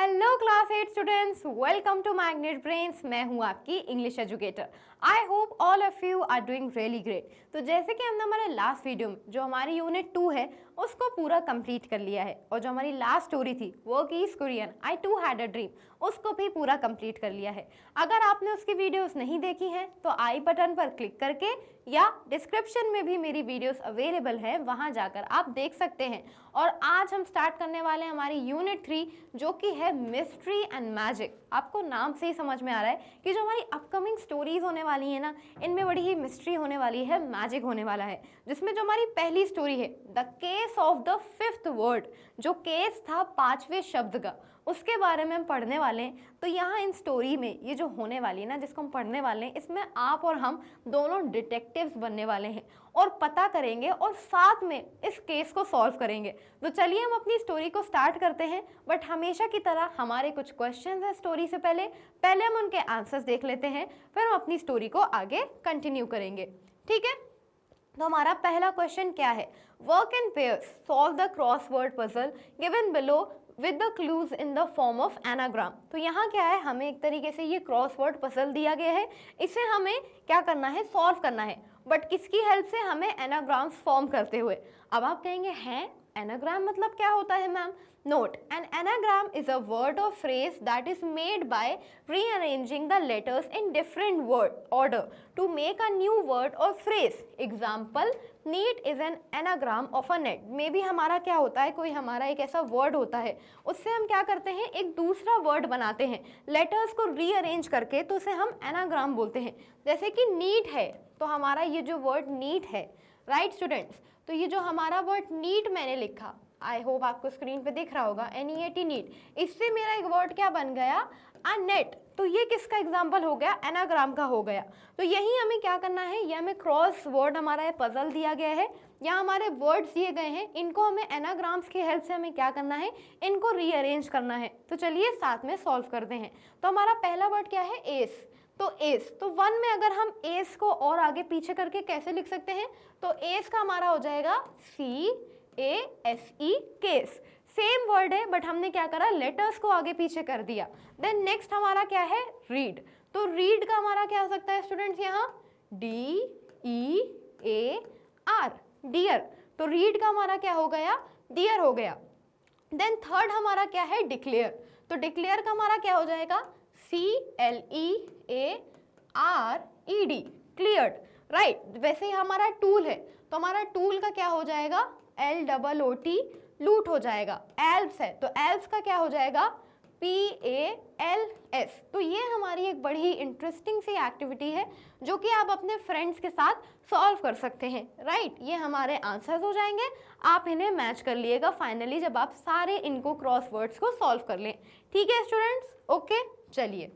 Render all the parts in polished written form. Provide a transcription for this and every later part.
Hello class 8 students, welcome to Magnet Brains. मैं हूं आपकी English educator. I hope all of you are doing really great. तो जैसे कि हमने हमारे लास्ट वीडियो में जो हमारी यूनिट 2 है उसको पूरा कंप्लीट कर लिया है, और जो हमारी लास्ट स्टोरी थी work is Kurien I too had a dream, उसको भी पूरा कंप्लीट कर लिया है। अगर आपने उसकी वीडियोस नहीं देखी हैं तो आई बटन पर क्लिक करके या डिस्क्रिप्शन में भी मेरी वीडियोस अवेलेबल है, वहां जाकर आप देख सकते हैं। और आज हम स्टार्ट करने वाले हैं हमारी यूनिट 3 जो कि है मिस्ट्री एंड मैजिक। आपको नाम से ही समझ में आ रहा है कि जो हमारी अपकमिंग स्टोरीज होने वाली है ना, इनमें बड़ी ही मिस्ट्री होने वाली है, मैजिक होने वाला है। जिसमें जो हमारी पहली स्टोरी है the case of the fifth word, जो केस था 5वें शब्द का, उसके बारे में हम पढ़ने वाले हैं। तो यहाँ इन स्टोरी में ये जो होने वाली है ना, जिसको हम पढ़ने वाले हैं, इसमें आप और हम दोनों डिटेक्टिव्स बनने वाले हैं और पता करेंगे और साथ में इस केस को सॉल्व करेंगे। तो चलिए हम अपनी स्टोरी को स्टार्ट करते हैं। बट हमेशा की तरह हमारे कुछ क्वेश्चंस हैं स्टोरी से पहले हम उनके आंसर्स देख लेते हैं, फिर हम अपनी स्टोरी को आगे कंटिन्यू करेंगे। ठीक है, तो हमारा पहला क्वेश्चन क्या है? Work in pairs, solve the crossword puzzle given below with the clues in the form of anagram. तो यहाँ क्या है, हमें एक तरीके से ये क्रॉसवर्ड पजल दिया गया है, इसे हमें क्या करना है, सॉल्व करना है। बट किसकी हेल्प से? हमें एनाग्राम्स फॉर्म करते हुए। अब आप कहेंगे हैं एनाग्राम मतलब क्या होता है ma'am? Note, an anagram is a word or phrase that is made by rearranging the letters in different word order to make a new word or phrase. Example, neat is an anagram of a net. में भी हमारा क्या होता है, कोई हमारा एक ऐसा वर्ड होता है, उससे हम क्या करते हैं, एक दूसरा वर्ड बनाते हैं लेटर्स को रीअरेंज करके, तो उसे हम एनाग्राम बोलते हैं। जैसे कि नीट है, तो हमारा ये जो वर्ड नीट है, राइट स्टूडेंट्स, तो ये जो हमारा वर्ड नीट मैंने लिखा, आई होप आपको स्क्रीन पे दिख रहा होगा, NEAT नीट, इससे मेरा एक वर्ड क्या बन गया, अ नेट। तो ये किसका एग्जाम्पल हो गया? एनाग्राम का हो गया। तो यही हमें क्या करना है, ये हमें क्रॉस वर्ड हमारा ये पजल दिया गया है, यहाँ हमारे वर्ड्स दिए गए हैं, इनको हमें एनाग्राम्स की हेल्प से हमें क्या करना है, इनको रीअरेंज करना है। तो चलिए साथ में सॉल्व करते हैं। तो हमारा पहला वर्ड क्या है? एस। तो एस, तो वन में अगर हम एस को और आगे पीछे करके कैसे लिख सकते हैं? तो एस का हमारा हो जाएगा CASE, केस। सेम वर्ड है बट हमने क्या करा, लेटर्स को आगे पीछे कर दिया। देन नेक्स्ट हमारा क्या है? रीड। तो रीड का हमारा क्या हो सकता है स्टूडेंट्स? यहाँ DEAR, डियर। तो रीड का हमारा क्या हो गया? डियर हो गया। देन थर्ड हमारा क्या है? डिक्लेयर। तो डिक्लेयर का हमारा क्या हो जाएगा? CLEARED, cleared, right. वैसे ही हमारा टूल है, तो हमारा टूल का क्या हो जाएगा? LOOT, लूट हो जाएगा। एल्प्स है, तो एल्प्स का क्या हो जाएगा? PALS। तो ये हमारी एक बड़ी ही इंटरेस्टिंग सी एक्टिविटी है जो कि आप अपने फ्रेंड्स के साथ सॉल्व कर सकते हैं, राइट। ये हमारे आंसर्स हो जाएंगे, आप इन्हें मैच कर लिएगा फाइनली जब आप सारे इनको क्रॉस वर्ड्स को सॉल्व कर लें। ठीक है स्टूडेंट्स, ओके। चलिए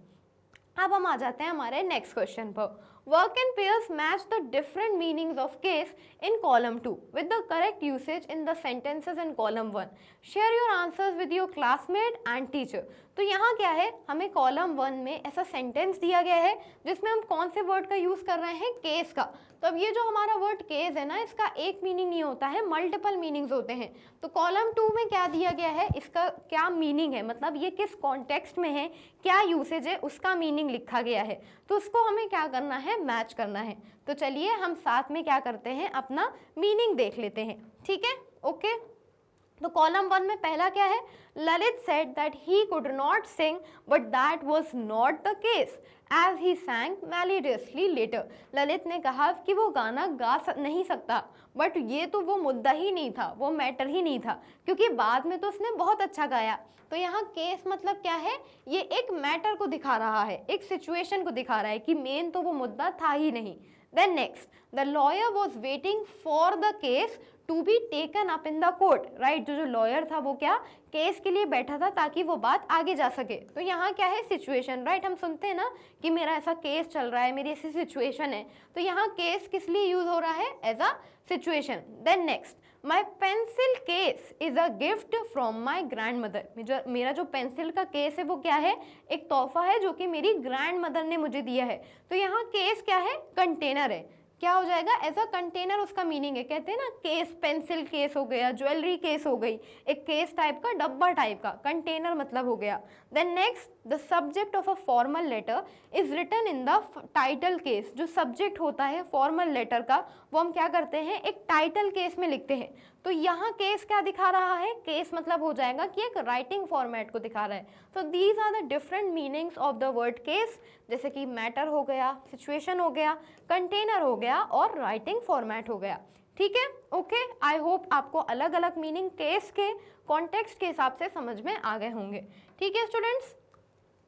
अब हम आ जाते हैं हमारे नेक्स्ट क्वेश्चन पर। Work in pairs match the different meanings of case in column 2 with the correct usage in the sentences in column 1। Share your answers with your classmate and teacher. तो यहाँ क्या है, हमें कॉलम 1 में ऐसा sentence दिया गया है जिसमें हम कौन से वर्ड का यूज कर रहे हैं? केस का। तो अब ये जो हमारा वर्ड केस है ना, इसका एक मीनिंग नहीं होता है, मल्टीपल मीनिंग्स होते हैं। तो कॉलम 2 में क्या दिया गया है, इसका क्या मीनिंग है, मतलब ये किस कॉन्टेक्स्ट में है, क्या यूसेज है, उसका मीनिंग लिखा गया है। तो उसको हमें क्या करना है, मैच करना है। तो चलिए हम साथ में क्या करते हैं, अपना मीनिंग देख लेते हैं। ठीक है, ओके। तो कॉलम 1 में पहला क्या है? Lalit said that he could not sing but that was not the case as he sang melodiously later. Lalit ने कहा कि वो गाना नहीं सकता, बट ये तो वो मुद्दा ही नहीं था, वो मैटर ही नहीं था, क्योंकि बाद में तो उसने बहुत अच्छा गाया। तो यहाँ केस मतलब क्या है, ये एक मैटर को दिखा रहा है, एक सिचुएशन को दिखा रहा है कि मेन तो वो मुद्दा था ही नहीं। Then next, the lawyer was waiting for the case to be taken up in the court, right. जो लॉयर था वो क्या, केस के लिए बैठा था ताकि वो बात आगे जा सके। तो यहाँ क्या है, सिचुएशन, राइट। हम सुनते हैं ना कि मेरा ऐसा केस चल रहा है, मेरी ऐसी सिचुएशन है, तो यहाँ केस किस लिए यूज हो रहा है? As a situation. Then next, my pencil case is a gift from my grandmother. मेरा जो पेंसिल का केस है वो क्या है, एक तोहफा है जो कि मेरी ग्रैंड मदर ने मुझे दिया है। तो यहाँ केस क्या है, कंटेनर है। क्या हो जाएगा, एज अ कंटेनर उसका मीनिंग है। कहते हैं ना केस, पेंसिल केस हो गया, ज्वेलरी केस हो गई, एक केस टाइप का, डब्बा टाइप का, कंटेनर मतलब हो गया। Then next, the subject of a formal letter is written in the title case. जो सब्जेक्ट होता है फॉर्मल लेटर का, वो हम क्या करते हैं, एक टाइटल केस में लिखते हैं। तो यहाँ केस क्या दिखा रहा है, केस मतलब हो जाएगा कि एक राइटिंग फॉर्मेट को दिखा रहा है। तो these are the different meanings of the word case, जैसे कि मैटर हो गया, सिचुएशन हो गया, कंटेनर हो गया और राइटिंग फॉर्मेट हो गया। ठीक है, ओके। आई होप आपको अलग अलग मीनिंग केस के कॉन्टेक्स्ट के हिसाब से समझ में आ गए होंगे। ठीक है स्टूडेंट्स,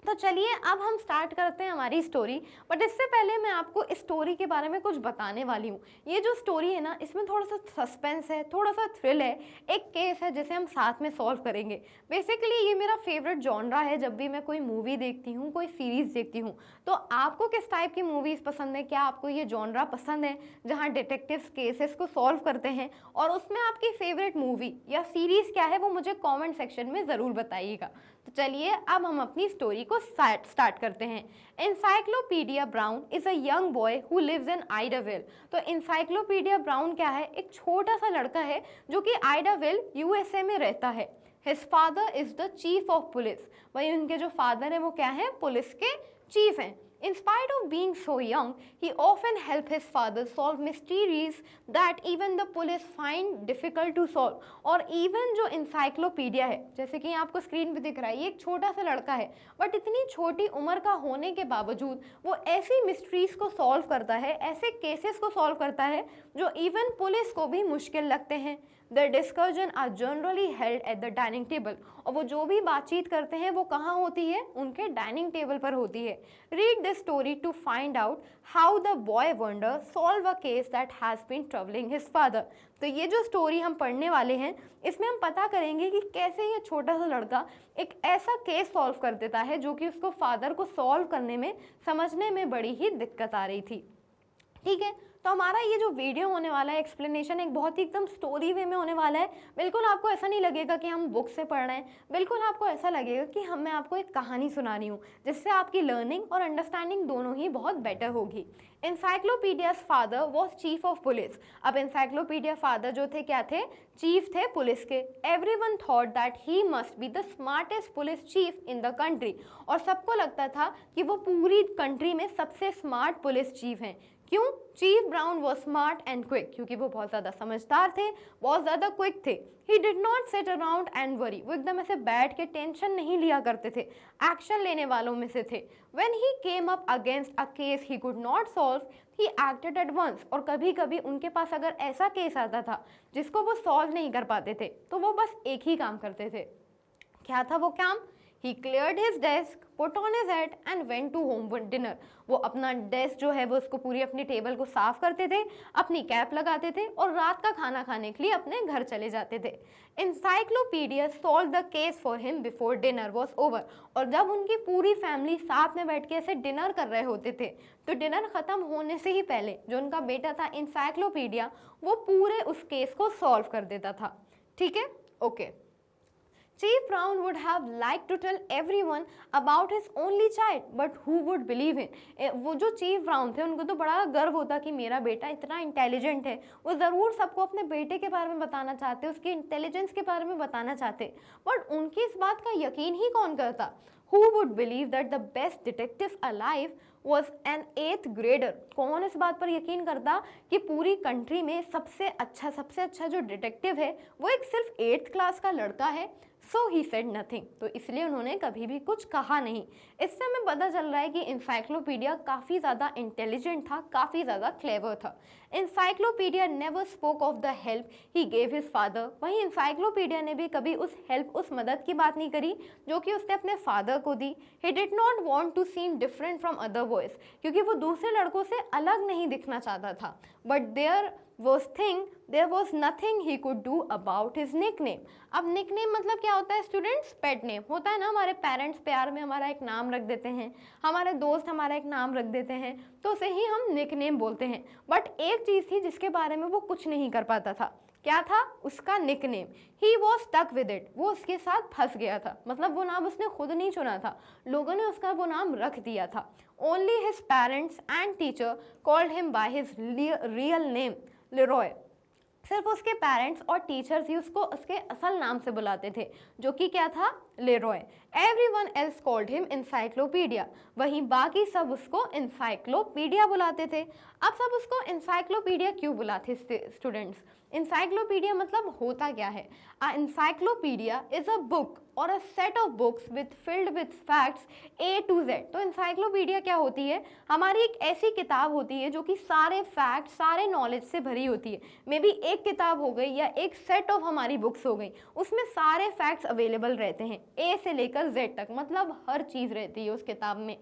तो चलिए अब हम स्टार्ट करते हैं हमारी स्टोरी। बट इससे पहले मैं आपको इस स्टोरी के बारे में कुछ बताने वाली हूँ। ये जो स्टोरी है ना, इसमें थोड़ा सा सस्पेंस है, थोड़ा सा थ्रिल है, एक केस है जिसे हम साथ में सॉल्व करेंगे। बेसिकली ये मेरा फेवरेट जॉनरा है। जब भी मैं कोई मूवी देखती हूँ, कोई सीरीज़ देखती हूँ, तो आपको किस टाइप की मूवीज़ पसंद है? क्या आपको ये जॉनरा पसंद है जहाँ डिटेक्टिव्स केसेस को सॉल्व करते हैं? और उसमें आपकी फेवरेट मूवी या सीरीज़ क्या है, वो मुझे कॉमेंट सेक्शन में ज़रूर बताइएगा। तो चलिए अब हम अपनी स्टोरी को स्टार्ट करते हैं। Encyclopedia Brown is a young boy who lives in Idaville. तो एनसाइक्लोपीडिया ब्राउन क्या है, एक छोटा सा लड़का है जो कि आइडाविल यूएसए में रहता है। His father is the chief of police. वही उनके जो फादर है वो क्या है, पुलिस के चीफ हैं। In spite of being so young, he often helped his father solve mysteries that even the police find difficult to solve. और even जो encyclopedia है, जैसे कि आपको स्क्रीन पे दिख रहा है, ये एक छोटा सा लड़का है, बट इतनी छोटी उम्र का होने के बावजूद वो ऐसी मिस्ट्रीज को सॉल्व करता है, ऐसे केसेस को सॉल्व करता है जो इवन पुलिस को भी मुश्किल लगते हैं। The discussion are generally held at the dining table. और वो जो भी बातचीत करते हैं वो कहाँ होती है, उनके डाइनिंग टेबल पर होती है। Read this story to find out how the boy wonder solve a case that has been troubling his father. तो ये जो स्टोरी हम पढ़ने वाले हैं, इसमें हम पता करेंगे कि कैसे ये छोटा सा लड़का एक ऐसा केस सॉल्व कर देता है जो कि उसको फादर को सॉल्व करने में, समझने में बड़ी ही दिक्कत आ रही थी। ठीक है, तो हमारा ये जो वीडियो होने वाला है, एक्सप्लेनेशन एक बहुत ही एकदम स्टोरी वे में होने वाला है। बिल्कुल आपको ऐसा नहीं लगेगा कि हम बुक से पढ़ रहे हैं, बिल्कुल आपको ऐसा लगेगा कि मैं आपको एक कहानी सुना रही हूँ, जिससे आपकी लर्निंग और अंडरस्टैंडिंग दोनों ही बहुत बेटर होगी। Encyclopaedias father was chief of police. अब एनसाइक्लोपीडिया फादर जो थे क्या थे, चीफ थे पुलिस के। Everyone thought that he must be the smartest police chief in the country. और सबको लगता था कि वो पूरी कंट्री में सबसे स्मार्ट पुलिस चीफ हैं। क्यों? Chief brown was smart and quick, क्योंकि वो बहुत ज़्यादा समझदार थे, बहुत ज़्यादा क्विक थे। ही did not sit around and worry. वो एकदम ऐसे बैठ के टेंशन नहीं लिया करते थे, एक्शन लेने वालों में से थे। When he came up against a case he could not solve, he acted at once. और कभी कभी उनके पास अगर ऐसा केस आता था जिसको वो सॉल्व नहीं कर पाते थे, तो वो बस एक ही काम करते थे। क्या था वो काम? He cleared his desk, put on his hat and went to home for dinner. वो अपना डेस्क जो है वो उसको पूरी अपनी टेबल को साफ करते थे, अपनी कैप लगाते थे और रात का खाना खाने के लिए अपने घर चले जाते थे। Encyclopedia solved the case for him before dinner was over. और जब उनकी पूरी फैमिली साथ में बैठ के ऐसे डिनर कर रहे होते थे, तो डिनर खत्म होने से ही पहले जो उनका बेटा था इंसाइक्लोपीडिया, वो पूरे उस केस को सॉल्व कर देता था। ठीक है, okay. Chief Brown would have liked to tell everyone about his only child, but who would believe him? वो जो चीफ ब्राउन थे उनको तो बड़ा गर्व होता कि मेरा बेटा इतना इंटेलिजेंट है, वो ज़रूर सबको अपने बेटे के बारे में बताना चाहते, उसके इंटेलिजेंस के बारे में बताना चाहते, बट उनकी इस बात का यकीन ही कौन करता? Who would believe that the best detective alive was an 8th grader? कौन इस बात पर यकीन करता कि पूरी कंट्री में सबसे अच्छा जो डिटेक्टिव है वो एक सिर्फ 8th क्लास का लड़का है? So he said nothing. तो इसलिए उन्होंने कभी भी कुछ कहा नहीं। इससे हमें पता चल रहा है कि इंसाइक्लोपीडिया काफ़ी ज़्यादा इंटेलिजेंट था, काफ़ी ज़्यादा क्लेवर था। Encyclopedia never spoke of the help he gave his father. वहीं इंसाइक्लोपीडिया ने भी कभी उस हेल्प, उस मदद की बात नहीं करी जो कि उसने अपने फादर को दी। He did not want to seem different from other boys, क्योंकि वो दूसरे लड़कों से अलग नहीं दिखना चाहता था। But there was nothing he could do about his nickname. अब निकनेम मतलब क्या होता है स्टूडेंट्स? पेट नेम होता है ना, हमारे पेरेंट्स प्यार में हमारा एक नाम रख देते हैं, हमारे दोस्त हमारा एक नाम रख देते हैं, तो उसे ही हम निकनेम बोलते हैं। बट एक चीज़ थी जिसके बारे में वो कुछ नहीं कर पाता था। क्या था उसका nickname. He was stuck with it, वो उसके साथ फंस गया था, मतलब वो नाम उसने खुद नहीं चुना था, लोगों ने उसका वो नाम रख दिया था। Only his parents and teacher called him by his real name Leroy. सिर्फ उसके पेरेंट्स और टीचर्स ही उसको उसके असल नाम से बुलाते थे, जो कि क्या था, Leroy. Everyone else called him encyclopedia, वहीं बाकी सब उसको इंसाइक्लोपीडिया बुलाते थे। अब सब उसको इंसाइक्लोपीडिया क्यों बुलाते स्टूडेंट्स? इंसाइक्लोपीडिया मतलब होता क्या है? A encyclopedia is a book और a set of books with filled with facts A to Z. तो इंसाइक्लोपीडिया क्या होती है? हमारी एक ऐसी किताब होती है जो कि सारे फैक्ट, सारे नॉलेज से भरी होती है। मे बी एक किताब हो गई या एक सेट ऑफ हमारी बुक्स हो गई, उसमें सारे फैक्ट्स अवेलेबल रहते हैं, ए से लेकर जेड तक, मतलब हर चीज़ रहती है उस किताब में।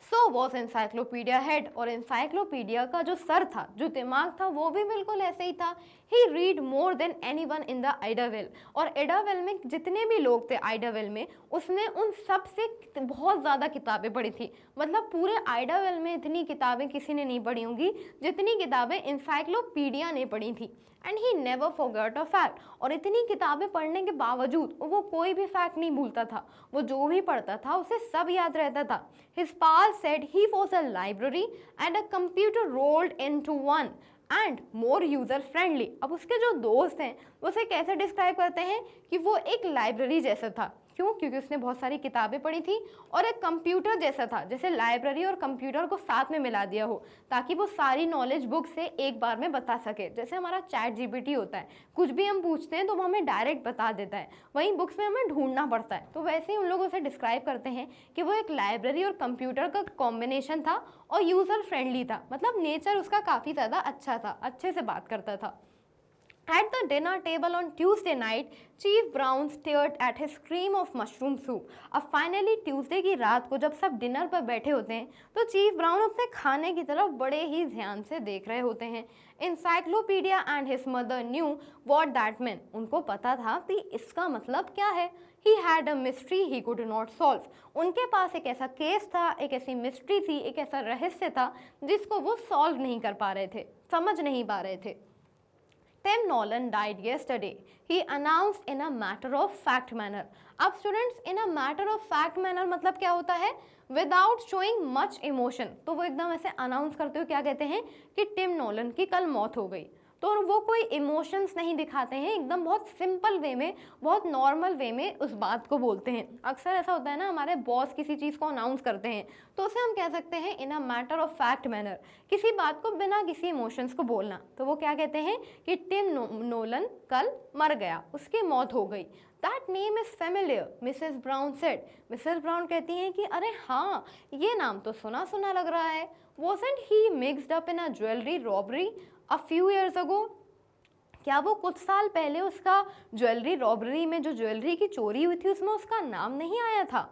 सो वॉज इंसाइक्लोपीडिया हेड, और इंसाइक्लोपीडिया का जो सर था, जो दिमाग था, वो भी बिल्कुल ऐसे ही था। He read more than anyone in the Idaville, और एडावेल में जितने भी लोग थे आइडावेल में, उसने उन सब से बहुत ज़्यादा किताबें पढ़ी थी। मतलब पूरे आइडावेल में इतनी किताबें किसी ने नहीं पढ़ी होंगी जितनी किताबें इंसाइक्लोपीडिया ने पढ़ी थी। And he never forgot a fact, और इतनी किताबें पढ़ने के बावजूद वो कोई भी फैक्ट नहीं भूलता था, वो जो भी पढ़ता था उसे सब याद रहता था। His pal said he was a library and a computer rolled into one and more user friendly। अब उसके जो दोस्त हैं वो उसे कैसे डिस्क्राइब करते हैं कि वो एक लाइब्रेरी जैसा था। क्यों? क्योंकि उसने बहुत सारी किताबें पढ़ी थी, और एक कंप्यूटर जैसा था, जैसे लाइब्रेरी और कंप्यूटर को साथ में मिला दिया हो ताकि वो सारी नॉलेज बुक से एक बार में बता सके। जैसे हमारा चैट जीपीटी होता है, कुछ भी हम पूछते हैं तो वो हमें डायरेक्ट बता देता है, वहीं बुक्स में हमें ढूंढना पड़ता है। तो वैसे ही उन लोग उसे डिस्क्राइब करते हैं कि वो एक लाइब्रेरी और कंप्यूटर का कॉम्बिनेशन था, और यूज़र फ्रेंडली था, मतलब नेचर उसका काफ़ी ज़्यादा अच्छा था, अच्छे से बात करता था। At the dinner table on Tuesday night, Chief Brown stared at his cream of mushroom soup। अब फाइनली ट्यूसडे की रात को जब सब डिनर पर बैठे होते हैं तो चीफ ब्राउन अपने खाने की तरफ बड़े ही ध्यान से देख रहे होते हैं। Encyclopedia and his mother knew what that mean, उनको पता था कि इसका मतलब क्या है। He had a mystery he could not solve, उनके पास एक ऐसा केस था, एक ऐसी मिस्ट्री थी, एक ऐसा रहस्य था जिसको वो सॉल्व नहीं कर पा रहे थे, समझ नहीं पा रहे थे। Tim Nolan died yesterday, he announced in a matter of fact manner। अब students, in a matter of fact manner मतलब क्या होता है? Without showing much emotion। तो वो एकदम ऐसे अनाउंस करते हुए क्या कहते हैं कि टिम नोलन की कल मौत हो गई। तो वो कोई इमोशंस नहीं दिखाते हैं, एकदम बहुत सिंपल वे में, बहुत नॉर्मल वे में उस बात को बोलते हैं। अक्सर ऐसा होता है ना, हमारे बॉस किसी चीज़ को अनाउंस करते हैं तो उसे हम कह सकते हैं in a matter of fact manner, किसी बात को बिना किसी इमोशंस को बोलना। तो वो क्या कहते हैं कि टिम नोलन कल मर गया, उसकी मौत हो गई। That name is familiar, Mrs Brown said. Mrs brown कहती हैं कि अरे हाँ, ये नाम तो सुना सुना लग रहा है। Wasn't he mixed up in a jewellery robbery a few years ago, क्या वो कुछ साल पहले उसका ज्वेलरी रॉबरी में जो ज्वेलरी की चोरी हुई थी उसमें उसका नाम नहीं आया था?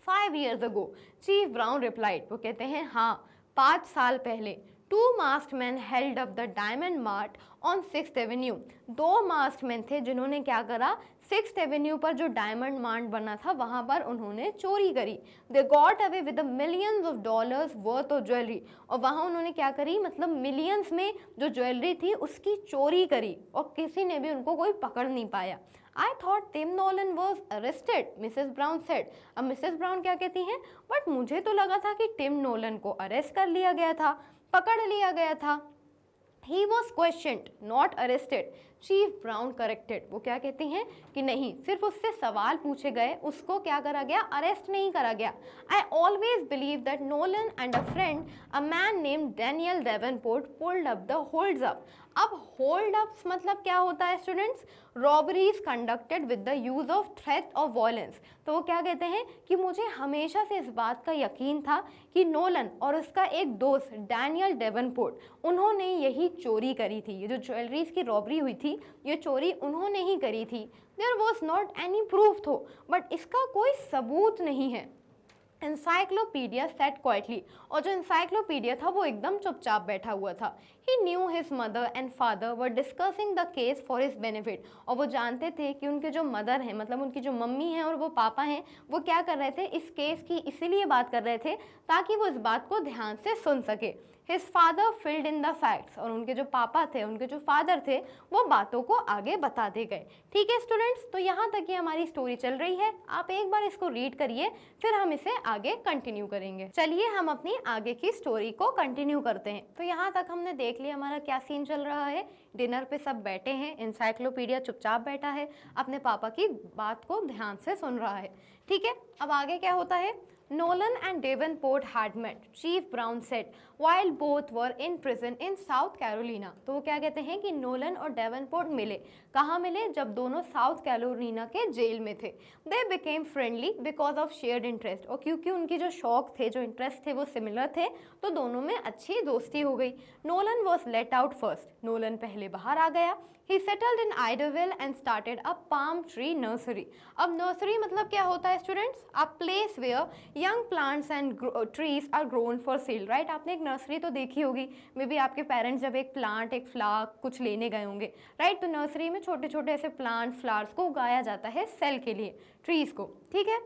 5 years ago, chief brown replied, वो कहते हैं हाँ, 5 साल पहले। 2 masked men held up the diamond mart on 6th Avenue। 2 masked men थे जिन्होंने क्या करा, 6th Avenue पर जो डायमंड मार्ट बना था वहाँ पर उन्होंने चोरी करी। They got away with the millions of dollars worth of jewelry। और वहाँ उन्होंने क्या करी, मतलब मिलियंस में जो ज्वेलरी थी उसकी चोरी करी, और किसी ने भी उनको कोई पकड़ नहीं पाया। I thought Tim Nolan was arrested, Mrs brown said। अब मिसेस ब्राउन क्या कहती हैं, बट मुझे तो लगा था कि टिम नोलन को अरेस्ट कर लिया गया था, पकड़ लिया गया था। He was questioned, not arrested। Chief brown corrected, वो क्या कहती हैं कि नहीं, सिर्फ उससे सवाल पूछे गए, उसको क्या करा गया, अरेस्ट नहीं करा गया। I always believe that Nolan and a friend a man named Daniel Davenport pulled up the holds up. अब होल्ड अप्स मतलब क्या होता है students, robberies conducted with the use of threat of violence. तो वो क्या कहते हैं कि मुझे हमेशा से इस बात का यकीन था कि नोलन और उसका एक दोस्त डैनियल डेवनपोर्ट, उन्होंने यही चोरी करी थी, ये जो ज्वेलरीज की रॉबरी हुई थी ये चोरी उन्होंने ही करी थी। There was not any proof though, but इसका कोई सबूत नहीं है। इंसाइक्लोपीडिया सेट क्वाइटली, और जो इंसाइक्लोपीडिया था वो एकदम चुपचाप बैठा हुआ था। He knew his mother and father were discussing the case for his benefit, और वो जानते थे कि उनके जो मदर हैं, मतलब उनकी जो मम्मी हैं और वो पापा हैं, वो क्या कर रहे थे, इस केस की इसीलिए बात कर रहे थे ताकि वो इस बात को ध्यान से सुन सके। His father filled in the facts, और उनके जो पापा थे, उनके जो फादर थे, वो बातों को आगे बताते गए। ठीक है स्टूडेंट्स, तो यहाँ तक ये हमारी स्टोरी चल रही है। आप एक बार इसको रीड करिए, फिर हम इसे आगे कंटिन्यू करेंगे। चलिए हम अपनी आगे की स्टोरी को कंटिन्यू करते हैं। तो यहाँ तक हमने देख लिया हमारा क्या सीन चल रहा है। डिनर पे सब बैठे हैं, इंसाइक्लोपीडिया चुपचाप बैठा है, अपने पापा की बात को ध्यान से सुन रहा है। ठीक है, अब आगे क्या होता है। Nolan and Davenport had met, Chief Brown said, while both were in prison in South Carolina. तो वो क्या कहते हैं कि नोलन और डेवनपोर्ट मिले। कहाँ मिले? जब दोनों साउथ कैरोलिना के जेल में थे। They became friendly because of shared interest, और क्योंकि उनकी जो शौक थे, जो इंटरेस्ट थे, वो सिमिलर थे, तो दोनों में अच्छी दोस्ती हो गई। Nolan was let out first. Nolan पहले बाहर आ गया। He settled in Idyllwill and started a palm tree nursery. अब नर्सरी मतलब क्या होता है students? A place where young plants and trees are grown for sale, right? आपने एक नर्सरी तो देखी होगी, मे बी आपके पेरेंट्स जब एक प्लांट, एक फ्लावर कुछ लेने गए होंगे, राइट? तो नर्सरी में छोटे छोटे ऐसे प्लांट, फ्लावर्स को उगाया जाता है सेल के लिए, ट्रीज को। ठीक है,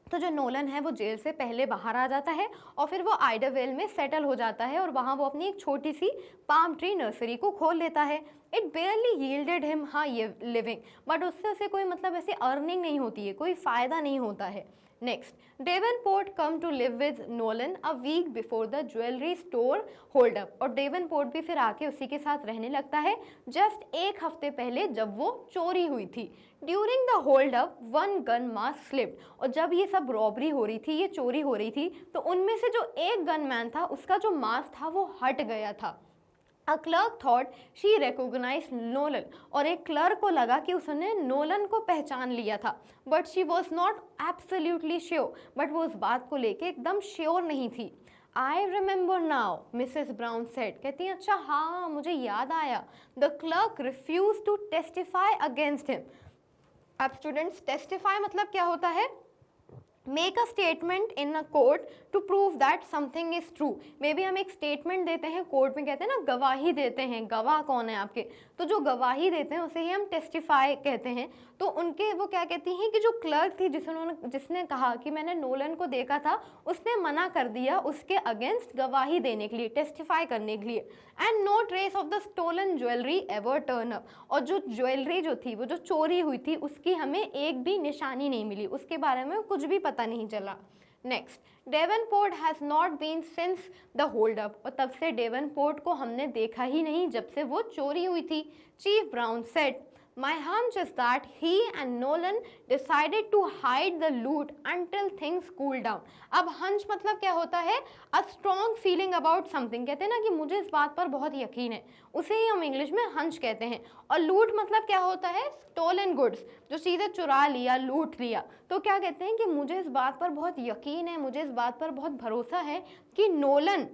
तो जो नोलन है वो जेल से पहले बाहर आ जाता है और फिर वो आइडरवेल में सेटल हो जाता है और वहाँ वो अपनी एक छोटी सी पाम ट्री नर्सरी को खोल लेता है। इट बेयरली यील्डेड हिम ये लिविंग, बट उससे उसे कोई मतलब ऐसी अर्निंग नहीं होती है, कोई फ़ायदा नहीं होता है। Next, Davenport come to live with Nolan a week before the jewellery store hold up, और डेवनपोर्ट भी फिर आके उसी के साथ रहने लगता है जस्ट एक हफ्ते पहले जब वो चोरी हुई थी। During the hold up one gun mask slipped, और जब ये सब रॉबरी हो रही थी, ये चोरी हो रही थी, तो उनमें से जो एक गनमैन था उसका जो मास्क था वो हट गया था। A clerk thought she recognized Nolan, और एक क्लर्क को लगा कि उसने नोलन को पहचान लिया था, but she was not absolutely sure, but वो उस बात को लेके एकदम श्योर नहीं थी। I remember now, Mrs. Brown said, कहती हैं अच्छा हाँ मुझे याद आया। The clerk refused to testify against him. अब स्टूडेंट्स, टेस्टिफाई मतलब क्या होता है? Make a statement in a court to prove that something is true. Maybe हम एक स्टेटमेंट देते हैं कोर्ट में, कहते हैं ना गवाही देते हैं, गवाह कौन है आपके, तो जो गवाही देते हैं उसे ही हम टेस्टिफाई कहते हैं। तो उनके वो क्या कहती हैं कि जो क्लर्क थी जिसने कहा कि मैंने नोलन को देखा था, उसने मना कर दिया उसके अगेंस्ट गवाही देने के लिए, टेस्टिफाई करने के लिए। And no trace of the stolen jewellery ever turn up, और जो ज्वेलरी जो थी, वो जो चोरी हुई थी, उसकी हमें एक भी निशानी नहीं मिली, उसके बारे में कुछ भी पता नहीं चला। Next, Davenport has not been since the hold up, और तब से डेवनपोर्ट को हमने देखा ही नहीं जब से वो चोरी हुई थी। Chief brown said, My hunch is that he and Nolan decided to hide the loot until things cool down. अब hunch मतलब क्या होता है? A strong feeling about something, कहते हैं ना कि मुझे इस बात पर बहुत यकीन है, उसे ही हम इंग्लिश में hunch कहते हैं। और loot मतलब क्या होता है? Stolen goods, जो चीज़ें चुरा लिया, लूट लिया। तो क्या कहते हैं कि मुझे इस बात पर बहुत यकीन है, मुझे इस बात पर बहुत भरोसा है कि नोलन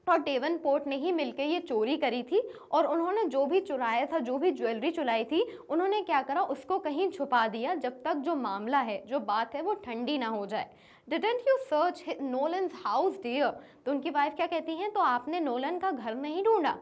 और डेवनपोर्ट ने ही मिलकर ये चोरी करी थी, और उन्होंने जो भी चुराया था, जो भी ज्वेलरी चुराई थी, उन्होंने क्या करा, उसको कहीं छुपा दिया जब तक जो मामला है, जो बात है, वो ठंडी ना हो जाए। Didn't you search Nolan's house dear? तो उनकी वाइफ क्या कहती हैं, तो आपने नोलन का घर नहीं ढूंढा?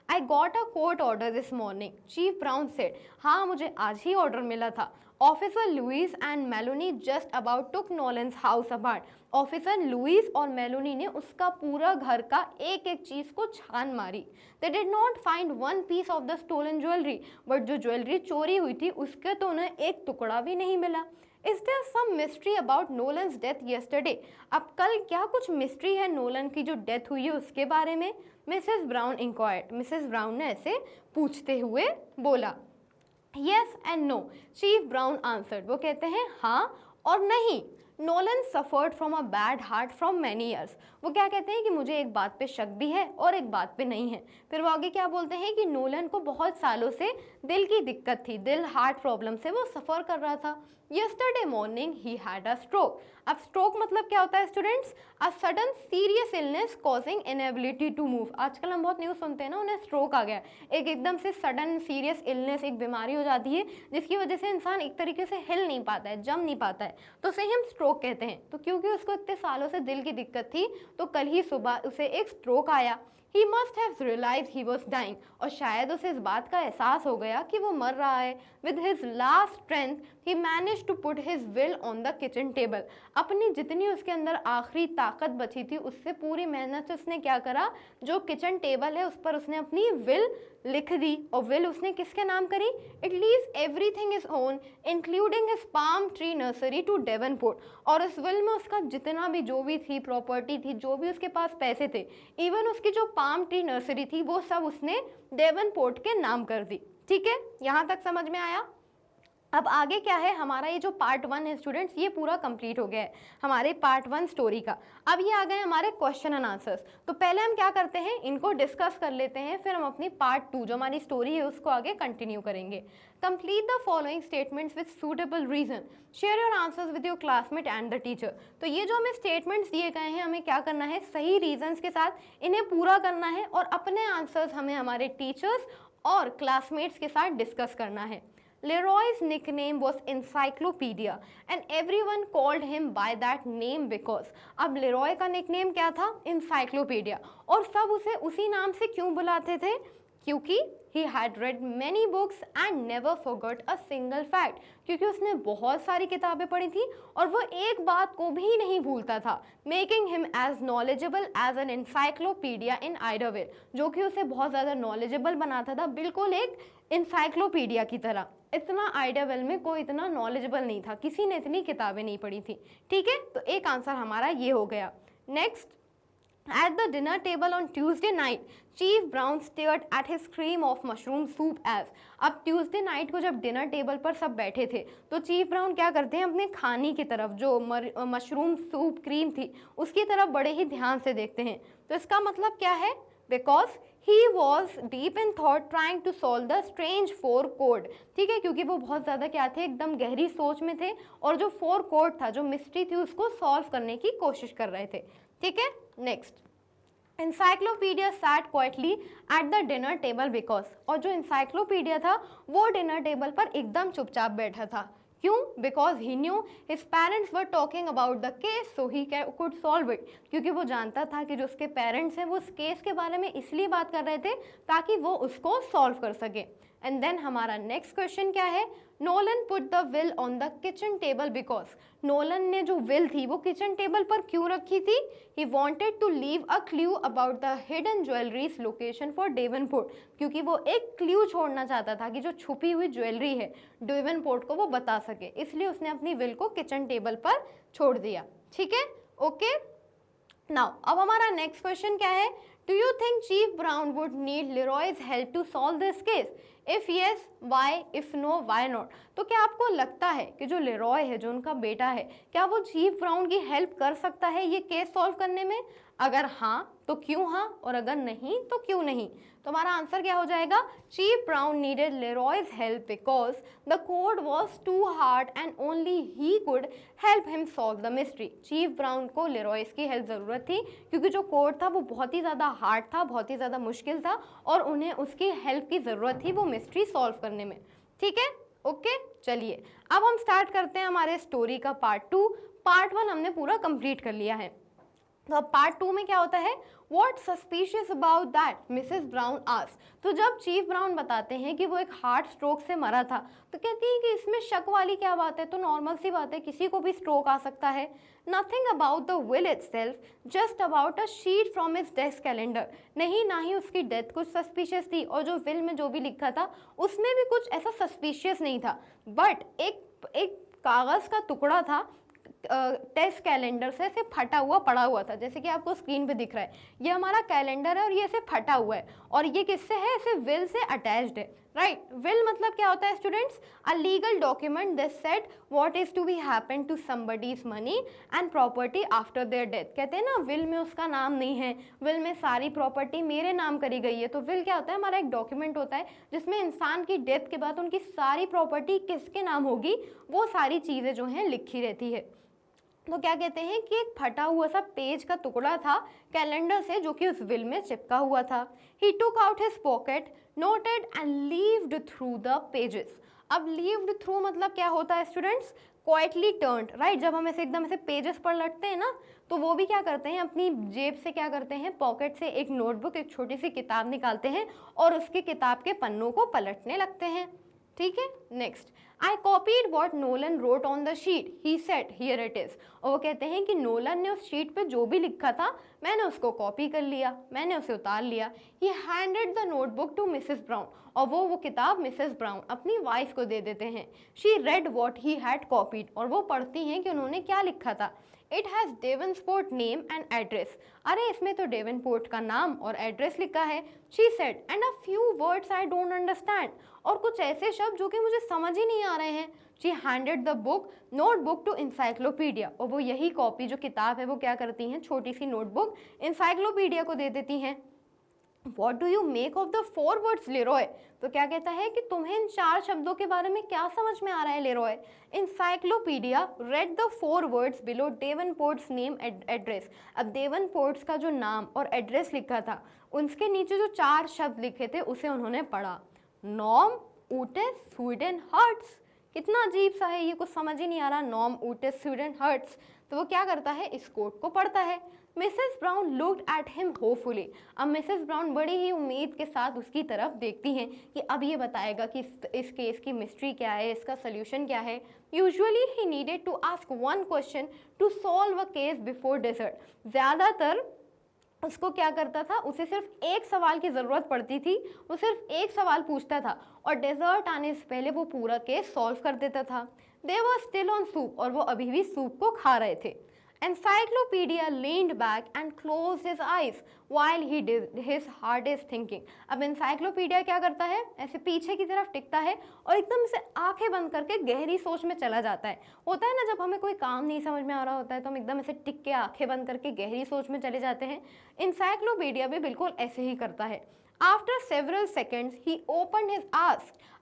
I got a court order this morning, Chief Brown said. हाँ मुझे आज ही ऑर्डर मिला था। Officer Louis and Melanie just about took Nolan's house apart. Officer Lewis और मेलोनी ने उसका पूरा घर का एक एक चीज़ को छान मारी। They did not find one piece of the stolen jewelry, but जो ज्वेलरी चोरी हुई थी उसके तो उन्हें एक टुकड़ा भी नहीं मिला। Is there some mystery about Nolan's death yesterday? अब कल क्या कुछ मिस्ट्री है नोलन की जो डेथ हुई है उसके बारे में? Mrs brown inquired, Mrs brown ने ऐसे पूछते हुए बोला। Yes and no, chief brown answered, वो कहते हैं हाँ और नहीं। Nolan suffered from a bad heart from many years, वो क्या कहते हैं कि मुझे एक बात पे शक भी है और एक बात पे नहीं है। फिर वो आगे क्या बोलते हैं कि नोलन को बहुत सालों से दिल की दिक्कत थी, दिल हार्ट प्रॉब्लम से वो सफ़र कर रहा था। Yesterday morning he had a stroke. अब स्ट्रोक मतलब क्या होता है students? A sudden serious illness causing inability to move. आजकल हम बहुत न्यूज़ सुनते हैं ना, उन्हें स्ट्रोक आ गया, एक एकदम से सडन सीरियस इलनेस, एक बीमारी हो जाती है जिसकी वजह से इंसान एक तरीके से हिल नहीं पाता है, जम नहीं पाता है, तो उसे हम स्ट्रोक कहते हैं। तो क्योंकि उसको इतने सालों से दिल की दिक्कत थी, तो कल ही सुबह उसे एक स्ट्रोक आया। He must have realise he was dying, और शायद उसे इस बात का एहसास हो गया कि वो मर रहा है। With his last strength he manage to put his will on the kitchen table, अपनी जितनी उसके अंदर आखिरी ताकत बची थी उससे पूरी मेहनत से उसने क्या करा, जो किचन टेबल है उस पर उसने अपनी विल लिख दी। और विल उसने किसके नाम करी, it leaves everything is own including his palm tree nursery to Davenport, और इस विल में उसका जितना भी जो भी थी प्रॉपर्टी थी, जो भी उसके पास पैसे थे, इवन उसकी जो पाम ट्री नर्सरी थी वो सब उसने डेवनपोर्ट के नाम कर दी। ठीक है, यहाँ तक समझ में आया। अब आगे क्या है, हमारा ये जो पार्ट 1 है स्टूडेंट्स, ये पूरा कंप्लीट हो गया है हमारे पार्ट 1 स्टोरी का। अब ये आ गए हमारे क्वेश्चन एंड आंसर्स। तो पहले हम क्या करते हैं, इनको डिस्कस कर लेते हैं, फिर हम अपनी पार्ट 2 जो हमारी स्टोरी है उसको आगे कंटिन्यू करेंगे। Complete the following statements with suitable reason, share your answers with your classmate and the teacher. तो ये जो हमें स्टेटमेंट्स दिए गए हैं, हमें क्या करना है, सही रीजंस के साथ इन्हें पूरा करना है और अपने आंसर्स हमें हमारे टीचर्स और क्लासमेट्स के साथ डिस्कस करना है। Leroy's nickname was Encyclopedia and everyone called him by that name because, अब लेरॉय का निकनेम क्या था, Encyclopedia, और सब उसे उसी नाम से क्यों बुलाते थे, क्योंकि he had read many books and never forgot a single fact, क्योंकि उसने बहुत सारी किताबें पढ़ी थी और वो एक बात को भी नहीं भूलता था। Making him as knowledgeable as an encyclopedia in either way, जो कि उसे बहुत ज़्यादा knowledgeable बनाता था, बिल्कुल एक इंसाइक्लोपीडिया की तरह। इतना आइडियावेल में कोई इतना नॉलेजेबल नहीं था, किसी ने इतनी किताबें नहीं पढ़ी थी। ठीक है, तो एक आंसर हमारा ये हो गया। Next, at the dinner table on Tuesday night Chief Brown stared at his cream of mushroom soup as. अब ट्यूसडे नाइट को जब डिनर टेबल पर सब बैठे थे तो चीफ ब्राउन क्या करते हैं, अपने खाने की तरफ जो मशरूम सूप क्रीम थी उसकी तरफ बड़े ही ध्यान से देखते हैं। तो इसका मतलब क्या है, because he was deep in thought trying to solve the strange 4 code। ठीक है, क्योंकि वो बहुत ज़्यादा क्या थे, एकदम गहरी सोच में थे और जो 4 कोड था, जो मिस्ट्री थी, उसको सॉल्व करने की कोशिश कर रहे थे। ठीक है, next, Encyclopedia sat quietly at the dinner table because, और जो इंसाइक्लोपीडिया था वो डिनर टेबल पर एकदम चुपचाप बैठा था। क्यों, because he knew his parents were talking about the case so he could solve it, क्योंकि वो जानता था कि जो उसके पेरेंट्स हैं वो उस केस के बारे में इसलिए बात कर रहे थे ताकि वो उसको सॉल्व कर सके। एंड देन हमारा नेक्स्ट क्वेश्चन क्या है, Nolan put the will on the kitchen table because, Nolan ने जो विल थी वो किचन टेबल पर क्यों रखी थी, he wanted to leave a clue about the hidden jewellery's location for Davenport, क्योंकि वो एक क्लू छोड़ना चाहता था कि जो छुपी हुई ज्वेलरी है डेवनपोर्ट को वो बता सके, इसलिए उसने अपनी विल को किचन टेबल पर छोड़ दिया। ठीक है, ओके। नाउ अब हमारा नेक्स्ट क्वेश्चन क्या है, do you think chief Brown would need Leroy's help to solve this case, if yes why, if no why not. तो क्या आपको लगता है कि जो लेरॉय है, जो उनका बेटा है, क्या वो चीफ ब्राउन की हेल्प कर सकता है ये केस सॉल्व करने में, अगर हाँ तो क्यों हाँ, और अगर नहीं तो क्यों नहीं। तो हमारा आंसर क्या हो जाएगा, chief Brown needed Leroy's help because the code was too hard and only he could help him solve the mystery. Chief Brown को लेरॉयज की हेल्प ज़रूरत थी क्योंकि जो कोड था वो बहुत ही ज़्यादा हार्ड था, बहुत ही ज़्यादा मुश्किल था और उन्हें उसकी हेल्प की ज़रूरत थी वो मिस्ट्री सॉल्व करने में। ठीक है, ओके। चलिए अब हम स्टार्ट करते हैं हमारे स्टोरी का पार्ट 2। पार्ट 1 हमने पूरा कंप्लीट कर लिया है, तो अब पार्ट 2 में क्या होता है, What suspicious about that? Mrs brown ask. तो जब चीफ ब्राउन बताते हैं कि वो एक हार्ट स्ट्रोक से मरा था तो कहती हैं कि इसमें शक वाली क्या बात है, तो नॉर्मल सी बात है, किसी को भी स्ट्रोक आ सकता है। Nothing about the will itself, just about a sheet from his desk calendar. नहीं, ना ही उसकी डेथ कुछ सस्पिशियस थी और जो विल में जो भी लिखा था उसमें भी कुछ ऐसा सस्पिशियस नहीं था, बट एक कागज़ का टुकड़ा था टेस्ट कैलेंडर से ऐसे फटा हुआ पड़ा हुआ था, जैसे कि आपको स्क्रीन पे दिख रहा है, ये हमारा कैलेंडर है और ये ऐसे फटा हुआ है और ये किससे है, ऐसे विल से अटैच्ड है। राइट, विल मतलब क्या होता है students, a legal document that set what is to be happen to somebody's money and property after their death. कहते हैं ना, विल में उसका नाम नहीं है, विल में सारी प्रॉपर्टी मेरे नाम करी गई है। तो विल क्या होता है, हमारा एक डॉक्यूमेंट होता है जिसमें इंसान की डेथ के बाद उनकी सारी प्रॉपर्टी किसके नाम होगी वो सारी चीज़ें जो हैं लिखी रहती है। तो क्या कहते हैं कि एक फटा हुआ सा पेज का टुकड़ा था कैलेंडर से जो कि उस विल में चिपका हुआ था। He took out his pocket, notebook and leafed through the pages. अब लीव्ड थ्रू मतलब क्या होता है स्टूडेंट्स, क्वाइटली टर्न्ड, राइट, जब हम ऐसे एकदम ऐसे पेजेस पर लटते हैं ना, तो वो भी क्या करते हैं, अपनी जेब से क्या करते हैं, पॉकेट से एक नोटबुक, एक छोटी सी किताब निकालते हैं और उसके किताब के पन्नों को पलटने लगते हैं। ठीक है, next, I copied what Nolan road on the sheet, he said here it is. और वो कहते हैं कि नोलन ने उस शीट पे जो भी लिखा था मैंने उसको कॉपी कर लिया, मैंने उसे उतार लिया। He handed the notebook to Mrs Brown, और वो किताब मिसेस ब्राउन अपनी वाइफ को दे देते हैं। She red what he had copied, और वो पढ़ती हैं कि उन्होंने क्या लिखा था। It has Davenport name and address, अरे इसमें तो डेवनपोर्ट का नाम और एड्रेस लिखा है। She said and a few words I don't understand, और कुछ ऐसे शब्द जो कि मुझे समझ ही नहीं आ रहे हैं। She handed the book notebook to Encyclopedia, और वो यही कॉपी जो किताब है वो क्या करती हैं, छोटी सी नोटबुक इंसाइक्लोपीडिया को दे देती हैं। What do you make of the 4 words Leroy, तो क्या कहता है कि तुम्हें इन 4 शब्दों के बारे में क्या समझ में आ रहा है Leroy. Encyclopedia read the 4 words below Davenport's name address, अब डेवनपोर्ट्स का जो नाम और एड्रेस लिखा था उसके नीचे जो 4 शब्द लिखे थे उसे उन्होंने पढ़ा। नॉर्म, ऊटे, स्वीडन, हर्ट्स, कितना अजीब सा है ये, कुछ समझ ही नहीं आ रहा। नॉर्म, ऊटे, स्वीडन, हर्ट्स, तो वो क्या करता है, इस कोट को पढ़ता है। Mrs Brown looked at him hopefully, अब मिसेस ब्राउन बड़ी ही उम्मीद के साथ उसकी तरफ देखती हैं कि अब ये बताएगा कि इस केस की मिस्ट्री क्या है, इसका सोल्यूशन क्या है। Usually he needed to ask 1 question to solve a case before dessert, ज़्यादातर उसको क्या करता था, उसे सिर्फ एक सवाल की ज़रूरत पड़ती थी, वो सिर्फ एक सवाल पूछता था और डेजर्ट आने से पहले वो पूरा केस सॉल्व कर देता था। दे वर स्टिल ऑन सूप, और वो अभी भी सूप को खा रहे थे। Encyclopedia leaned back and closed his eyes while he did his hardest thinking. अब encyclopedia क्या करता है, ऐसे पीछे की तरफ टिकता है और एकदम से आंखें बंद करके गहरी सोच में चला जाता है। होता है ना, जब हमें कोई काम नहीं समझ में आ रहा होता है तो हम एकदम ऐसे टिक के आंखें बंद करके गहरी सोच में चले जाते हैं। encyclopedia भी बिल्कुल ऐसे ही करता है। After several seconds, he opened his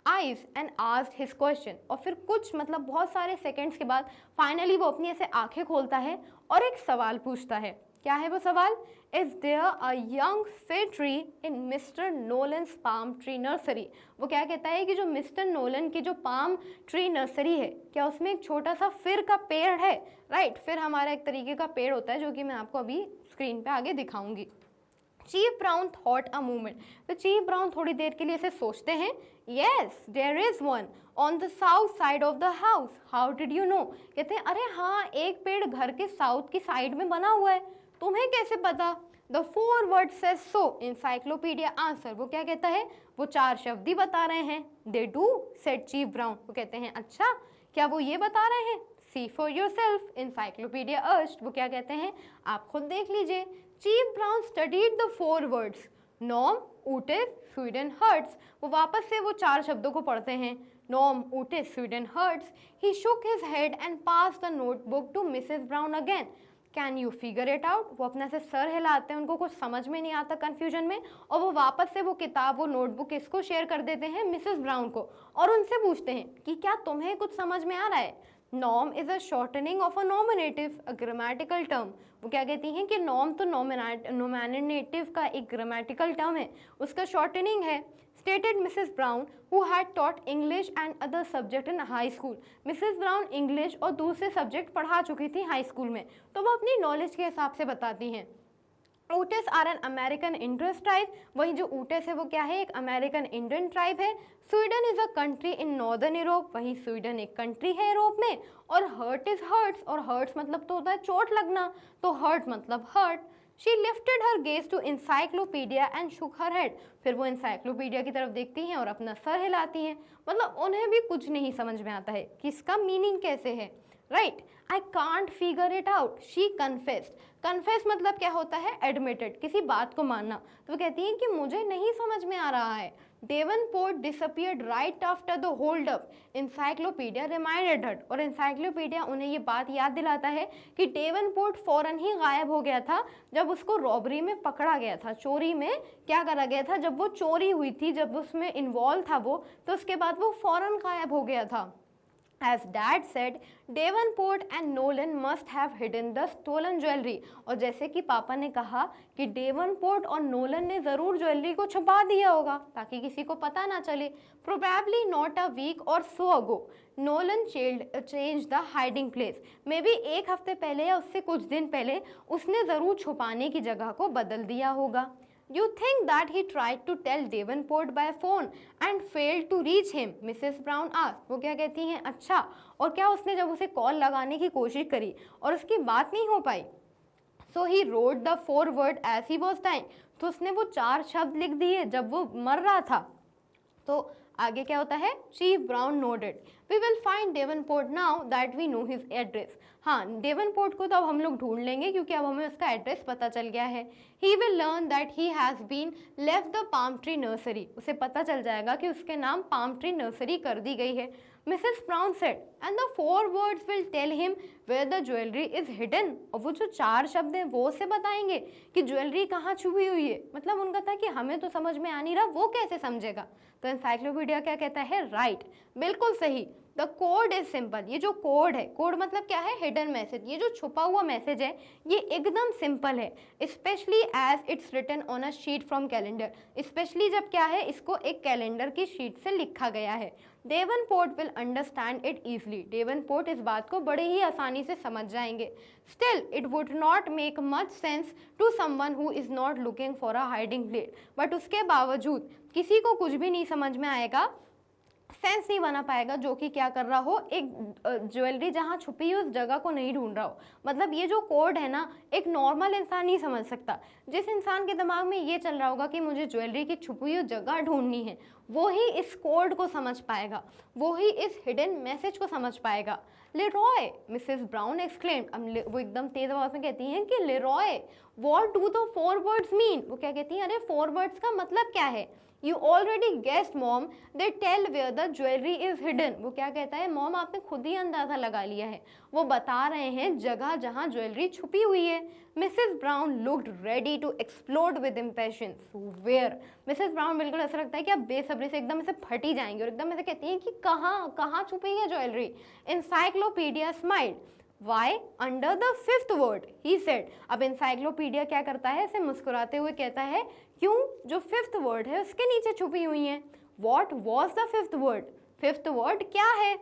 eyes and asked his question. और फिर कुछ मतलब बहुत सारे सेकंड्स के बाद फाइनली वो अपनी ऐसे आंखें खोलता है और एक सवाल पूछता है। क्या है वो सवाल? Is there a young fig tree in Mr. Nolan's palm tree nursery? वो क्या कहता है कि जो मिस्टर नोलन की जो पाम ट्री नर्सरी है, क्या उसमें एक छोटा सा फिर का पेड़ है? राइट, फिर हमारा एक तरीके का पेड़ होता है जो कि मैं आपको अभी स्क्रीन पे आगे दिखाऊंगी। Chief Brown thought a moment, तो चीफ ब्राउन थोड़ी देर के लिए ऐसे सोचते हैं। Yes there is one on the south side of the house, how did you know? कहते हैं अरे हाँ, एक पेड़ घर के साउथ की साइड में बना हुआ है, तुम्हें कैसे पता? The 4 word says so, encyclopedia answer, वो क्या कहता है, वो 4 शब्द ही बता रहे हैं। They do said chief brown, वो कहते हैं अच्छा क्या वो ये बता रहे हैं? See for yourself, encyclopedia urged, वो क्या कहते हैं आप खुद देख लीजिए। Chief Brown studied the 4 words Norm, Ute, Sweden, hurts, वो वापस से वो 4 शब्दों को पढ़ते हैं। Norm, Ute, Sweden, hurts. He shook his head and pass the notebook to Mrs Brown again. Can you figure it out? वो अपने से सर हिलाते हैं, उनको कुछ समझ में नहीं आता कन्फ्यूजन में, और वो वापस से वो किताब, वो नोटबुक इसको शेयर कर देते हैं मिसेस ब्राउन को और उनसे पूछते हैं कि क्या तुम्हें कुछ समझ में आ रहा है? Norm is a shortening of a nominative, a grammatical term. वो क्या कहती हैं कि नॉर्म तो नॉमिनेटिव का एक ग्रामेटिकल टर्म है, उसका शॉर्टनिंग है। Stated Mrs brown who had taught English and other subject in high school. Mrs brown English और दूसरे सब्जेक्ट पढ़ा चुकी थी हाई स्कूल में, तो वो अपनी नॉलेज के हिसाब से बताती हैं। Utes are an American Indian tribe, वहीं जो ऊटेस है वो क्या है, एक अमेरिकन इंडियन ट्राइब है। Sweden is a country in northern Europe, वहीं स्वीडन एक कंट्री है यूरोप में। और हर्ट इज हर्ट्स, और हर्ट्स मतलब तो होता है चोट लगना, तो हर्ट मतलब hurt. She lifted her gaze to encyclopedia and shook her head, फिर वो इंसाइक्लोपीडिया की तरफ देखती हैं और अपना सर हिलाती हैं। मतलब उन्हें भी कुछ नहीं समझ में आता है कि इसका मीनिंग कैसे है। Right, I can't figure it out, she confessed. Confess मतलब क्या होता है, एडमिटेड, किसी बात को मानना। तो वो कहती हैं कि मुझे नहीं समझ में आ रहा है। Davenport disappeared right after the hold up, encyclopedia reminded her, और इंसाइक्लोपीडिया उन्हें ये बात याद दिलाता है कि डेवनपोर्ट फौरन ही गायब हो गया था जब उसको रॉबरी में पकड़ा गया था, चोरी में क्या करा गया था, जब वो चोरी हुई थी, जब उसमें इन्वॉल्व था वो, तो उसके बाद वो फौरन गायब हो गया था। As Dad said, Davenport and Nolan must have hidden the stolen jewelry. और जैसे कि पापा ने कहा कि डेवनपोर्ट और नोलन ने ज़रूर ज्वेलरी को छुपा दिया होगा ताकि किसी को पता ना चले. Probably not a week or so ago, Nolan changed the hiding place. May be एक हफ्ते पहले या उससे कुछ दिन पहले उसने ज़रूर छुपाने की जगह को बदल दिया होगा. You think that he tried to tell Davenport by phone and failed to reach him? Mrs. Brown asked. वो क्या कहती हैं, अच्छा, और क्या उसने जब उसे कॉल लगाने की कोशिश करी और उसकी बात नहीं हो पाई? So he wrote the 4 words as he was dying. तो उसने वो 4 शब्द लिख दिए जब वो मर रहा था. तो आगे क्या होता है? Chief Brown noted, we will find Davenport now that we know his address. हाँ, डेवनपोर्ट को तो अब हम लोग ढूंढ लेंगे क्योंकि अब हमें उसका एड्रेस पता चल गया है. He will learn that he has been left the palm tree nursery. उसे पता चल जाएगा कि उसके नाम पाम ट्री नर्सरी कर दी गई है. Mrs Brown said and the 4 words will tell him where the jewellery is hidden. और वो जो 4 शब्द हैं वो उसे बताएंगे कि ज्वेलरी कहाँ छुपी हुई है. मतलब उनका था कि हमें तो समझ में आ नहीं रहा, वो कैसे समझेगा. तो एनसाइक्लोपीडिया क्या कहता है? राइट, बिल्कुल सही. The code is simple. ये जो कोड है, कोड मतलब क्या है? Hidden message. ये जो छुपा हुआ मैसेज है ये एकदम सिंपल है. Specially as it's written on a sheet from calendar. Specially जब क्या है, इसको एक कैलेंडर की शीट से लिखा गया है. Davenport will understand it easily. Davenport इस बात को बड़े ही आसानी से समझ जाएंगे. Still it would not make much sense to someone who is not looking for a hiding place. But उसके बावजूद किसी को कुछ भी नहीं समझ में आएगा, सेंस नहीं बना पाएगा जो कि क्या कर रहा हो, एक ज्वेलरी जहाँ छुपी है उस जगह को नहीं ढूंढ रहा हो. मतलब ये जो कोड है ना, एक नॉर्मल इंसान नहीं समझ सकता. जिस इंसान के दिमाग में ये चल रहा होगा कि मुझे ज्वेलरी की छुपी हुई जगह ढूंढनी है, वो ही इस कोड को समझ पाएगा, वो ही इस हिडन मैसेज को समझ पाएगा. Leroy, Mrs brown exclaimed. अब वो एकदम तेज आवाज में कहती हैं कि Leroy, what do the 4 words mean. वो क्या कहती हैं? अरे 4 words का मतलब क्या है? You already guessed, mom. They tell where the jewelry is hidden. वो क्या कहता है? मॉम, आपने खुद ही अंदाजा लगा लिया है. वो बता रहे हैं जगह जहाँ ज्वेलरी छुपी हुई है. Mrs Brown looked ready to explode with impatience. Where? Mrs Brown बिल्कुल ऐसा लगता है कि आप बेसब्री से एकदम ऐसे फटी जाएंगे और एकदम ऐसे कहती हैं कि कहाँ छुपी है jewellery. Encyclopedia smiled. Why? Under the 5th word, he said. अब एनसाइक्लोपीडिया क्या करता है? इसे मुस्कुराते हुए कहता है, क्यों? जो 5th word है उसके नीचे छुपी हुई हैं. What was the 5th word? 5th word क्या है?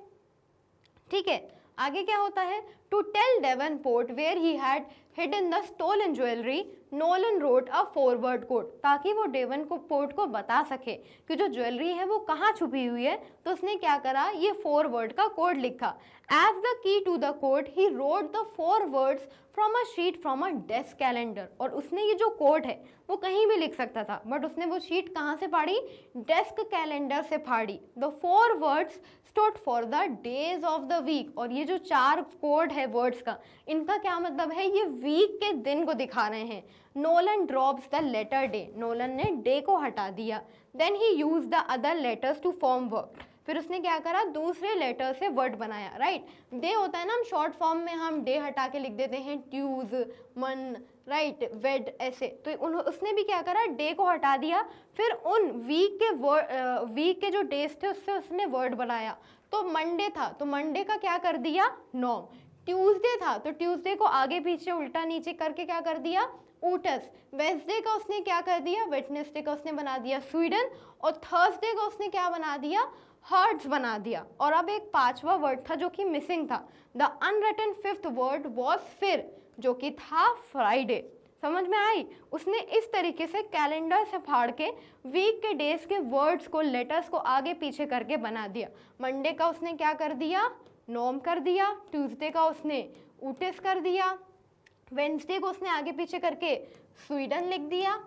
ठीक है, आगे क्या होता है? To tell Davenport where he had hidden the stolen jewelry, Nolan wrote a 4 word code. ताकि वो डेवनपोर्ट को बता सके कि जो ज्वेलरी है वो कहाँ छुपी हुई है, तो उसने क्या करा? ये 4 word का कोड लिखा. As the key to the code, he wrote the 4 words from a sheet from a desk calendar. और उसने ये जो कोड है वो कहीं भी लिख सकता था, बट उसने वो शीट कहाँ से फाड़ी? डेस्क कैलेंडर से फाड़ी. The 4 words stood for the days of the week. और ये जो 4 कोड है वर्ड्स का, इनका क्या मतलब है? ये वीक के दिन को दिखा रहे हैं. Nolan drops the letter D. Nolan ने डे को हटा दिया. Then he use the other letters to form word. फिर उसने क्या करा? दूसरे लेटर से वर्ड बनाया. राइट, डे होता है ना, हम शॉर्ट फॉर्म में हम डे हटा के लिख देते हैं ट्यूज, मन, राइट, वेड, ऐसे. तो उसने भी क्या करा? डे को हटा दिया. फिर उन वीक के जो डेज थे उससे उसने वर्ड बनाया. तो मंडे था तो मंडे का क्या कर दिया? नॉर्म. ट्यूसडे था तो ट्यूसडे को आगे पीछे उल्टा नीचे करके क्या कर दिया? ऊटस. वेडनेसडे का उसने क्या कर दिया? वेडनेसडे का उसने बना दिया स्वीडन. और थर्सडे का उसने क्या बना दिया? हर्ट्स बना दिया. और अब एक 5वां वर्ड था जो कि मिसिंग था. The unwritten 5th word was फिर, जो कि था फ्राइडे. समझ में आई? उसने इस तरीके से कैलेंडर से फाड़ के वीक के डेज के वर्ड्स को, लेटर्स को आगे पीछे करके बना दिया. मंडे का उसने क्या कर दिया? नॉर्म कर दिया. ट्यूसडे का उसने ऊटिस कर दिया. वेडनेसडे को उसने आगे पीछे करके स्वीडन लिख दिया.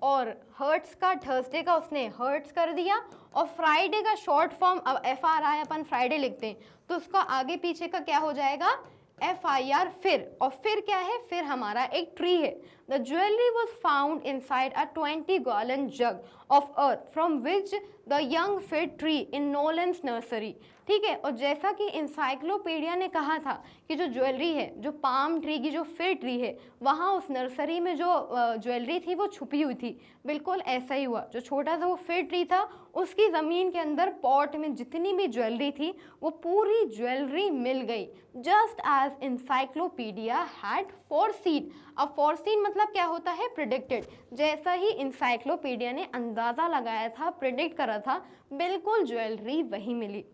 और हर्ट्स का थर्सडे का उसने हर्ट्स कर दिया. और फ्राइडे का शॉर्ट फॉर्म, अब FRI अपन फ्राइडे लिखते हैं तो उसका आगे पीछे का क्या हो जाएगा? FIR फिर. और फिर क्या है? फिर हमारा एक ट्री है. The jewellery was found inside a 20 gallon jug of earth from which the young fig tree in Nolen's nursery. ठीक है, और जैसा कि इंसाइक्लोपीडिया ने कहा था कि जो ज्वेलरी है, जो पाम ट्री की जो फिग ट्री है, वहाँ उस नर्सरी में जो ज्वेलरी थी वो छुपी हुई थी। बिल्कुल ऐसा ही हुआ, जो छोटा सा वो फिग ट्री था उसकी ज़मीन के अंदर पॉट में जितनी भी ज्वेलरी थी वो पूरी ज्वेलरी मिल गई, just as Encyclopedia had foreseen. अब फोरसीन मतलब क्या होता है? प्रिडिक्टेड। जैसा ही इंसाइक्लोपीडिया ने अंदाज़ा लगाया था, प्रिडिक्ट करा था, बिल्कुल ज्वेलरी वही मिली।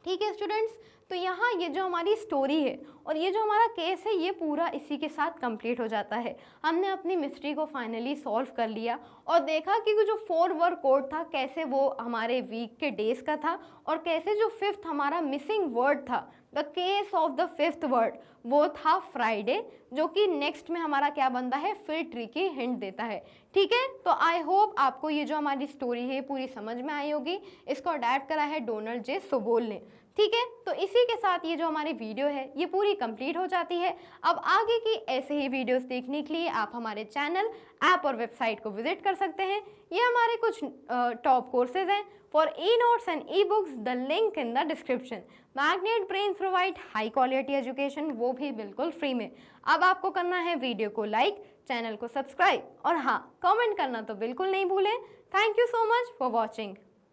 ठीक है स्टूडेंट्स, तो यहाँ ये जो हमारी स्टोरी है और ये जो हमारा केस है ये पूरा इसी के साथ कंप्लीट हो जाता है। हमने अपनी मिस्ट्री को फाइनली सॉल्व कर लिया और देखा कि जो 4 वर्ड कोड था कैसे वो हमारे वीक के डेज का था और कैसे जो 5th हमारा मिसिंग वर्ड था, the case of the 5th word, वो था फ्राइडे, जो कि नेक्स्ट में हमारा क्या बनता है? फिग ट्री की हिंट देता है। ठीक है, तो आई होप आपको ये जो हमारी स्टोरी है पूरी समझ में आई होगी। इसको अडैप्ट करा है डोनाल्ड जे सोबोल ने। ठीक है, तो इसी के साथ ये जो हमारी वीडियो है ये पूरी कंप्लीट हो जाती है। अब आगे की ऐसे ही वीडियोस देखने के लिए आप हमारे चैनल, ऐप और वेबसाइट को विजिट कर सकते हैं। ये हमारे कुछ टॉप कोर्सेज हैं। For e notes and e books the link in the description. Magnet brains provide high quality education, वो भी बिल्कुल फ्री में। अब आपको करना है वीडियो को लाइक, चैनल को सब्सक्राइब और हाँ, कमेंट करना तो बिल्कुल नहीं भूलें। Thank you so much for watching.